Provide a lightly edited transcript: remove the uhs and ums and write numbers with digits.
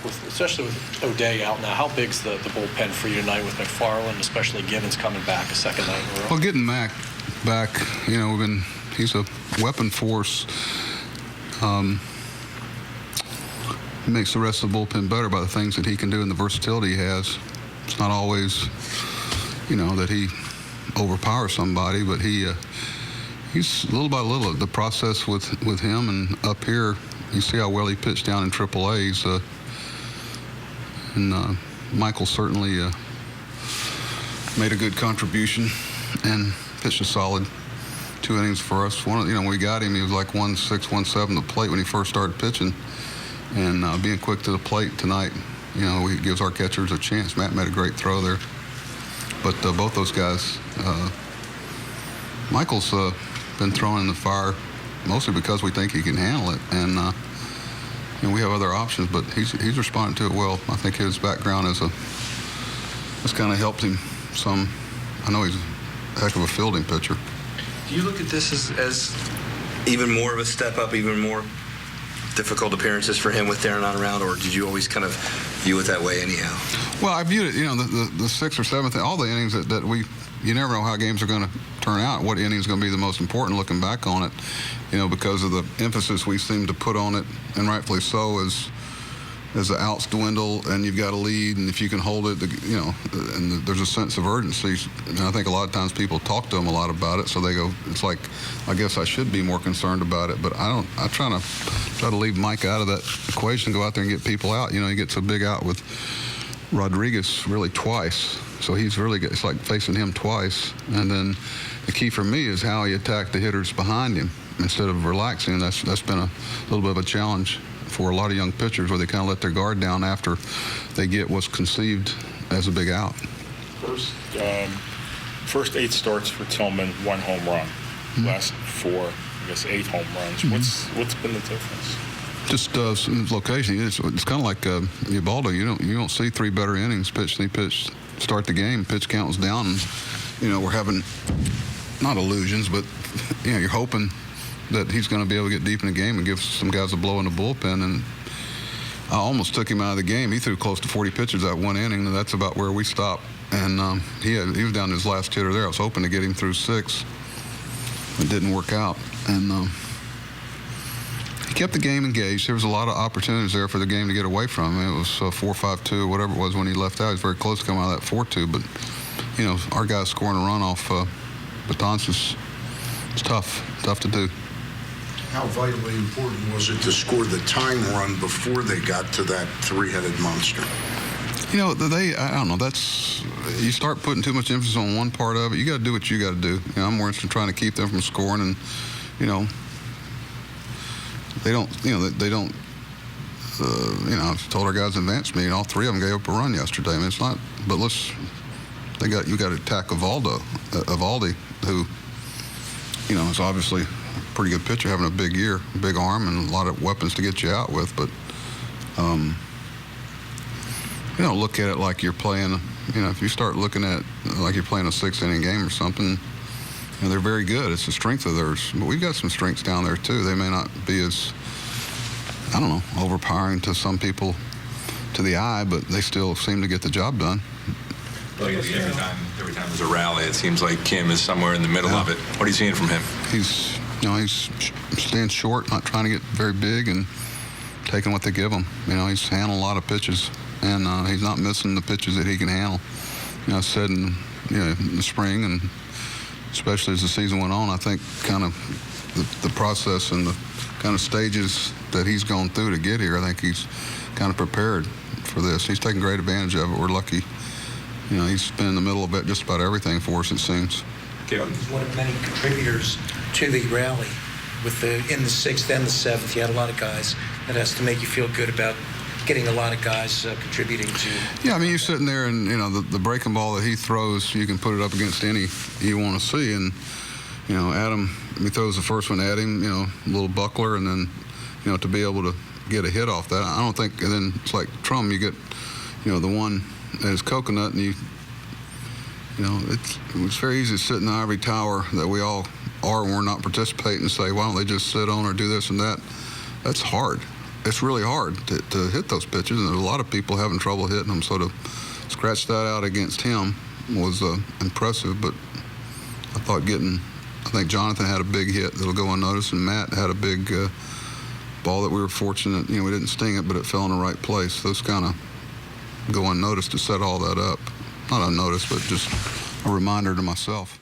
especially with O'Day out now, how big's the bullpen for you tonight with McFarland, especially Givens coming back a second night in a row? Well, getting Mac back, he's a weapon force. He makes the rest of the bullpen better by the things that he can do and the versatility he has. It's not always, that he overpowers somebody, but he's little by little. The process with him and up here, you see how well he pitched down in AAA's. And Michael certainly made a good contribution and pitched a solid 2 innings for us. When we got him, he was like 1-6, 1-7 the plate when he first started pitching. And being quick to the plate tonight, he gives our catchers a chance. Matt made a great throw there. But both those guys, Michael's been thrown in the fire mostly because we think he can handle it. And we have other options, but he's responding to it well. I think his background has kind of helped him some. I know he's a heck of a fielding pitcher. Do you look at this as even more of a step up, even more difficult appearances for him with Darren not around, or did you always kind of view it that way anyhow? Well, I viewed it, the 6th or 7th, all the innings that you never know how games are going to turn out, what inning is going to be the most important looking back on it, because of the emphasis we seem to put on it, and rightfully so, as the outs dwindle and you've got a lead, and if you can hold it, and there's a sense of urgency. And I think a lot of times people talk to them a lot about it, so they go, it's like, I guess I should be more concerned about it, but I try to leave Mike out of that equation, go out there and get people out. He gets a big out with Rodriguez really twice, so it's like facing him twice. And then the key for me is how he attacked the hitters behind him instead of relaxing. That's been a little bit of a challenge for a lot of young pitchers, where they kind of let their guard down after they get what's conceived as a big out. First 8 starts for Tillman, 1 home run. Mm-hmm. Last 4, I guess 8 home runs. Mm-hmm. What's been the difference? Just location. It's kind of like Ubaldo. You don't see 3 better innings pitched than he pitched. Start the game, pitch count was down, and we're having not illusions, but you're hoping that he's going to be able to get deep in the game and give some guys a blow in the bullpen. And I almost took him out of the game. He threw close to 40 pitches that 1 inning, and that's about where we stopped. And he was down to his last hitter there. I was hoping to get him through 6. It didn't work out. And he kept the game engaged. There was a lot of opportunities there for the game to get away from him. It was 4-5-2, whatever it was when he left out. He was very close to coming out of that 4-2. But, our guys scoring a run off batons is tough to do. How vitally important was it to score the tying run before they got to that 3-headed monster? I don't know. You start putting too much emphasis on one part of it. You got to do what you got to do. I'm more interested in trying to keep them from scoring, and they don't. I've told our guys in advance meeting, all 3 of them gave up a run yesterday. I mean, it's not. But you got to attack Evaldi, who, is obviously a pretty good pitcher, having a big year, big arm, and a lot of weapons to get you out with. But look at it like you're playing. If you start looking at it like you're playing a 6-inning game or something, they're very good. It's the strength of theirs. But we've got some strengths down there too. They may not be as, overpowering to some people to the eye, but they still seem to get the job done. Like every time there's a rally, it seems like Kim is somewhere in the middle of it. What are you seeing from him? He's staying short, not trying to get very big, and taking what they give him. He's handling a lot of pitches, and he's not missing the pitches that he can handle. I said in the spring, and especially as the season went on, I think kind of the process and the kind of stages that he's gone through to get here, I think he's kind of prepared for this. He's taking great advantage of it. We're lucky. He's been in the middle of it, just about everything for us, it seems. He's one of many contributors to the rally. In the 6th and the 7th, you had a lot of guys. That has to make you feel good about getting a lot of guys contributing to. Yeah, you're sitting there, and the breaking ball that he throws, you can put it up against any you want to see. And Adam, he throws the first one at him, a little buckler, and then to be able to get a hit off that, I don't think. And then it's like Trum, you get the one that is coconut, and it's very easy to sit in the ivory tower that we all are when we're not participating and say, why don't they just sit on or do this and that? That's hard. it's really hard to hit those pitches, and there's a lot of people having trouble hitting them. So to scratch that out against him was impressive. But I think Jonathan had a big hit that'll go unnoticed, and Matt had a big ball that we were fortunate, we didn't sting it, but it fell in the right place. Those kind of go unnoticed to set all that up. Not unnoticed, but just a reminder to myself.